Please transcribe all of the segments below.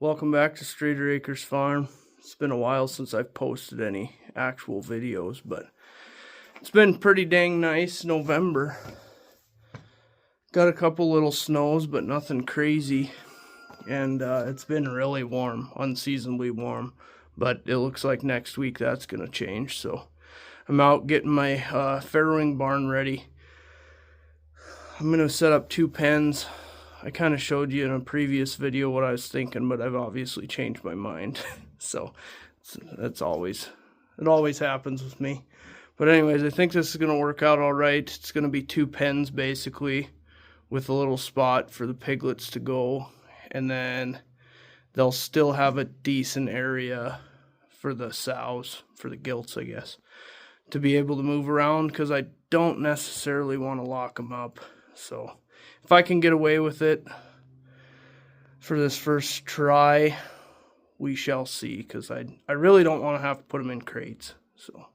Welcome back to Strader Acres Farm. It's been a while since I've posted any actual videos, but it's been pretty dang nice. November. Got a couple little snows, but nothing crazy. And it's been really warm, unseasonably warm. But it looks like next week that's going to change. So I'm out getting my farrowing barn ready. I'm going to set up 2 pens. I kind of showed you in a previous video what I was thinking, but I've obviously changed my mind. So it always happens with me. But anyways, I think this is going to work out all right. It's going to be 2 pens basically with a little spot for the piglets to go. And then they'll still have a decent area for the sows, for the gilts, I guess, to be able to move around because I don't necessarily want to lock them up. So if I can get away with it for this first try, we shall see, because I really don't want to have to put them in crates. So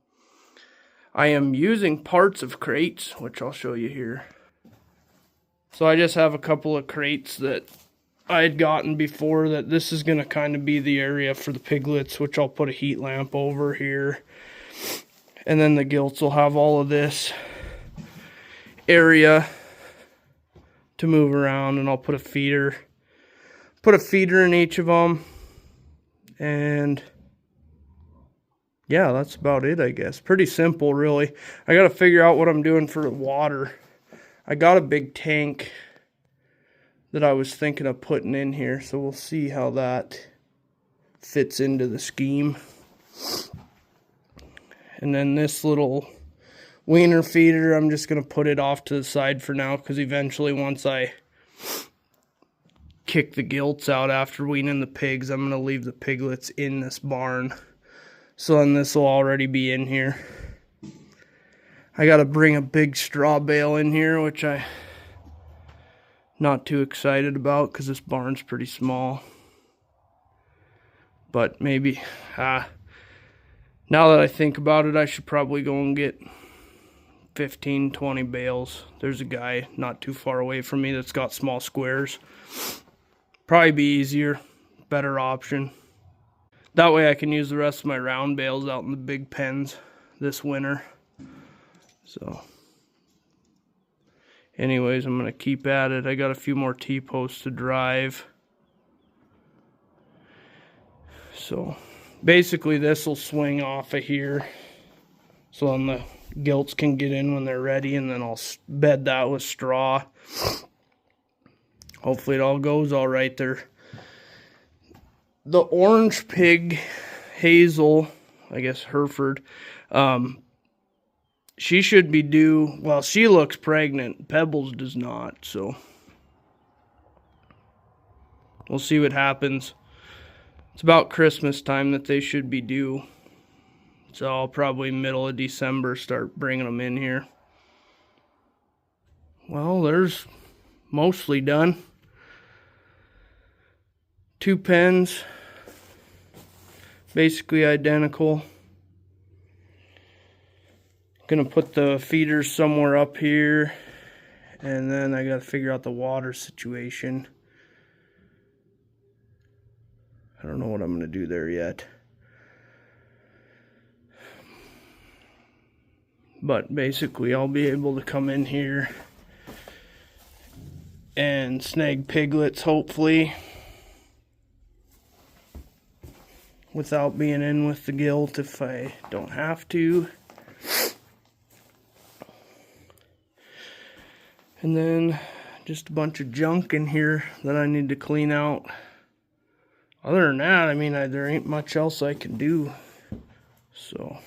I am using parts of crates, which I'll show you here. So I just have a couple of crates that I had gotten before that this is going to kind of be the area for the piglets, which I'll put a heat lamp over here. And then the gilts will have all of this area to move around, and I'll put a feeder in each of them. And yeah, that's about it, I guess. Pretty simple, really. I got to figure out what I'm doing for the water. I got a big tank that I was thinking of putting in here, so we'll see how that fits into the scheme. And then this little weaner feeder, I'm just going to put it off to the side for now, because eventually once I kick the gilts out after weaning the pigs, I'm going to leave the piglets in this barn. So then this will already be in here. I got to bring a big straw bale in here, which I'm not too excited about because this barn's pretty small. But maybe, now that I think about it, I should probably go and get 15-20 bales. There's a guy not too far away from me that's got small squares. Probably be easier, better option. That way I can use the rest of my round bales out in the big pens this winter. So anyways, I'm going to keep at it. I got a few more T-posts to drive. So basically this will swing off of here, so then the gilts can get in when they're ready, and then I'll bed that with straw. Hopefully it all goes all right there. The orange pig, Hazel, I guess Hereford, she should be due, well, she looks pregnant. Pebbles does not, so we'll see what happens. It's about Christmas time that they should be due. So I'll probably middle of December start bringing them in here. Well, there's mostly done. 2 pens, basically identical. Gonna put the feeders somewhere up here, and then I gotta figure out the water situation. I don't know what I'm gonna do there yet. But basically I'll be able to come in here and snag piglets, hopefully, without being in with the gilt if I don't have to. And then just a bunch of junk in here that I need to clean out. Other than that, I mean, there ain't much else I can do. So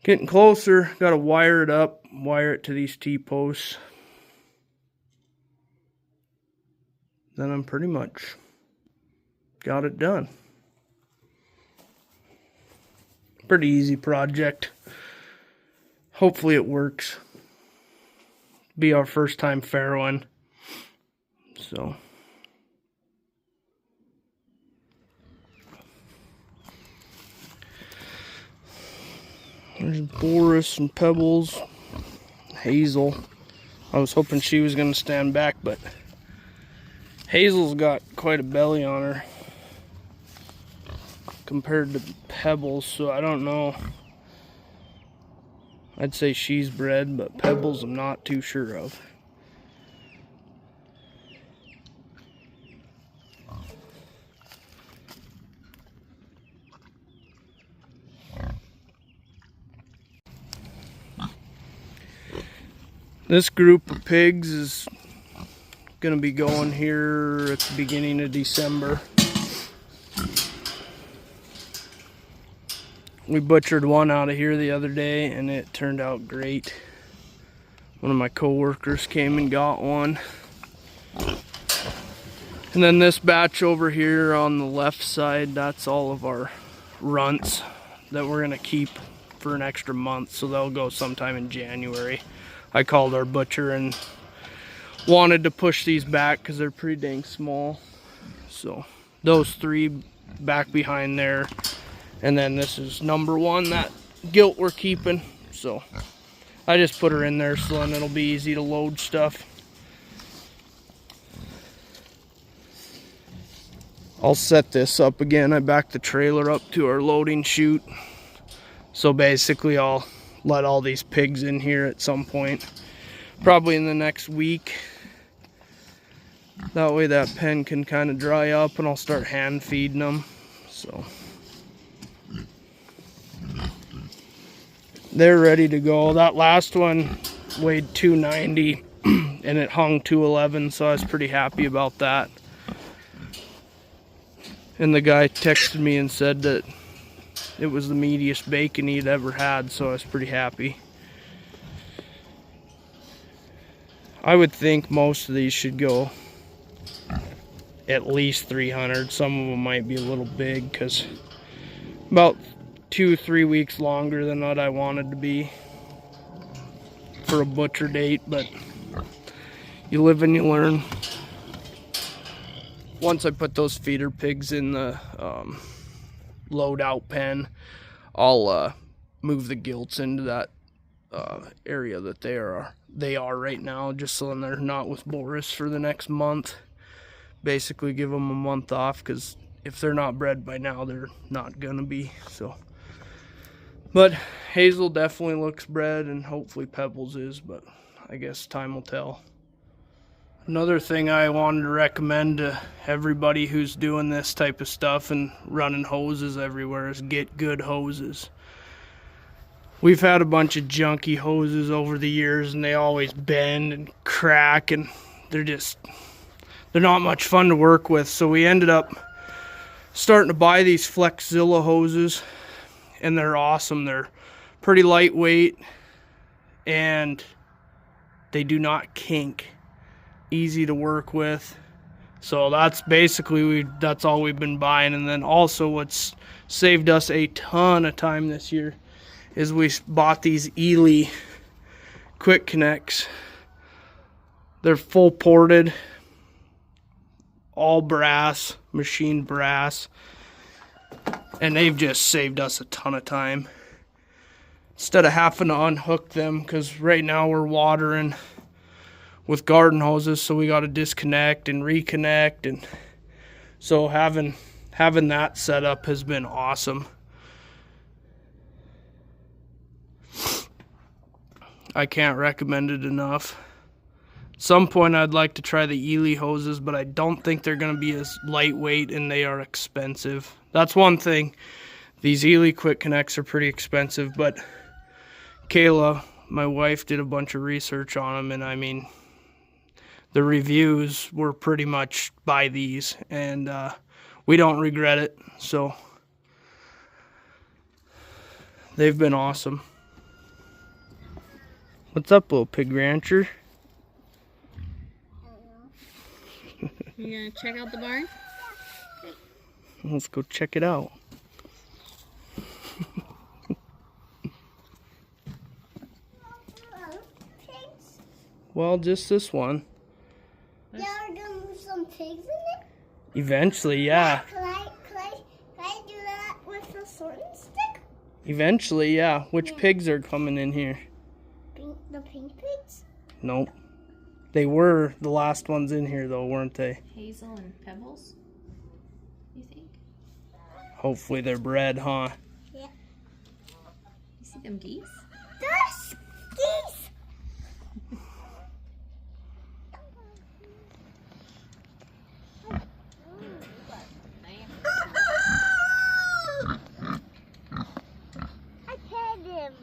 getting closer. Got to wire it up, wire it to these T-posts. Then I'm pretty much got it done. Pretty easy project. Hopefully it works. Be our first time farrowing. So there's Boris and Pebbles, Hazel. I was hoping she was going to stand back, but Hazel's got quite a belly on her compared to Pebbles, so I don't know. I'd say she's bred, but Pebbles I'm not too sure of. This group of pigs is gonna be going here at the beginning of December. We butchered one out of here the other day and it turned out great. One of my co-workers came and got one. And then this batch over here on the left side, that's all of our runts that we're gonna keep for an extra month, so they'll go sometime in January. I called our butcher and wanted to push these back because they're pretty dang small. So those three back behind there, and then this is number one, that gilt we're keeping. So I just put her in there so then it'll be easy to load stuff. I'll set this up again. I backed the trailer up to our loading chute. So basically I'll let all these pigs in here at some point, probably in the next week. That way that pen can kind of dry up and I'll start hand feeding them. So they're ready to go. That last one weighed 290 and it hung 211, so I was pretty happy about that. And the guy texted me and said that it was the meatiest bacon he'd ever had, so I was pretty happy. I would think most of these should go at least 300. Some of them might be a little big because about 2-3 weeks longer than what I wanted to be for a butcher date, but you live and you learn. Once I put those feeder pigs in the load out pen, I'll move the gilts into that area that they are right now, just so they're not with Boris for the next month. Basically give them a month off, because if they're not bred by now, they're not gonna be. So, but Hazel definitely looks bred, and hopefully Pebbles is, but I guess time will tell. Another thing I wanted to recommend to everybody who's doing this type of stuff and running hoses everywhere is get good hoses. We've had a bunch of junky hoses over the years and they always bend and crack and they're not much fun to work with. So we ended up starting to buy these Flexzilla hoses, and they're awesome. They're pretty lightweight and they do not kink. Easy to work with. So that's basically that's all we've been buying. And then also what's saved us a ton of time this year is we bought these Ely quick connects. They're full ported, all brass, machined brass, and they've just saved us a ton of time instead of having to unhook them, because right now we're watering with garden hoses, so we got to disconnect and reconnect, and so having that set up has been awesome. I can't recommend it enough. At some point I'd like to try the Ely hoses, but I don't think they're going to be as lightweight, and they are expensive. That's one thing. These Ely quick connects are pretty expensive, but Kayla, my wife, did a bunch of research on them, and I mean, the reviews were pretty much buy these, and we don't regret it. So they've been awesome. What's up, little pig rancher? You gonna check out the barn? Let's go check it out. Well, just this one. Yeah, we're gonna move some pigs in it? Eventually, yeah. Can I do that with a sorting stick? Eventually, yeah. Which pigs are coming in here? The pink pigs? Nope. They were the last ones in here, though, weren't they? Hazel and Pebbles, you think? Hopefully they're bred, huh? Yeah. You see them geese? There's geese. I petted him.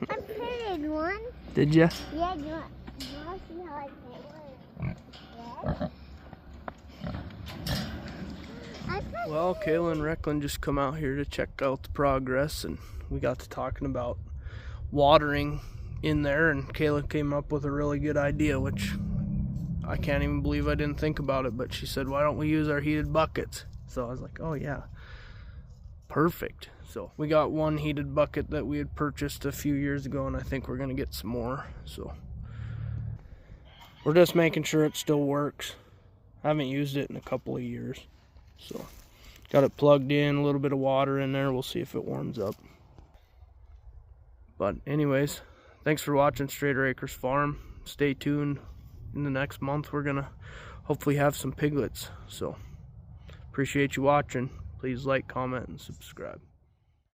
I petted one. Did ya? Yeah, you want to see how I petted one? Yeah. Well, Kayla and Recklin just come out here to check out the progress, and we got to talking about watering in there, and Kayla came up with a really good idea, which I can't even believe I didn't think about it, but she said, why don't we use our heated buckets? So I was like, oh yeah, perfect. So we got one heated bucket that we had purchased a few years ago, and I think we're gonna get some more. So we're just making sure it still works. I haven't used it in a couple of years. So got it plugged in, a little bit of water in there. We'll see if it warms up. But anyways, thanks for watching Strader Acres Farm. Stay tuned. In the next month, we're gonna hopefully have some piglets. So appreciate you watching. Please like, comment, and subscribe.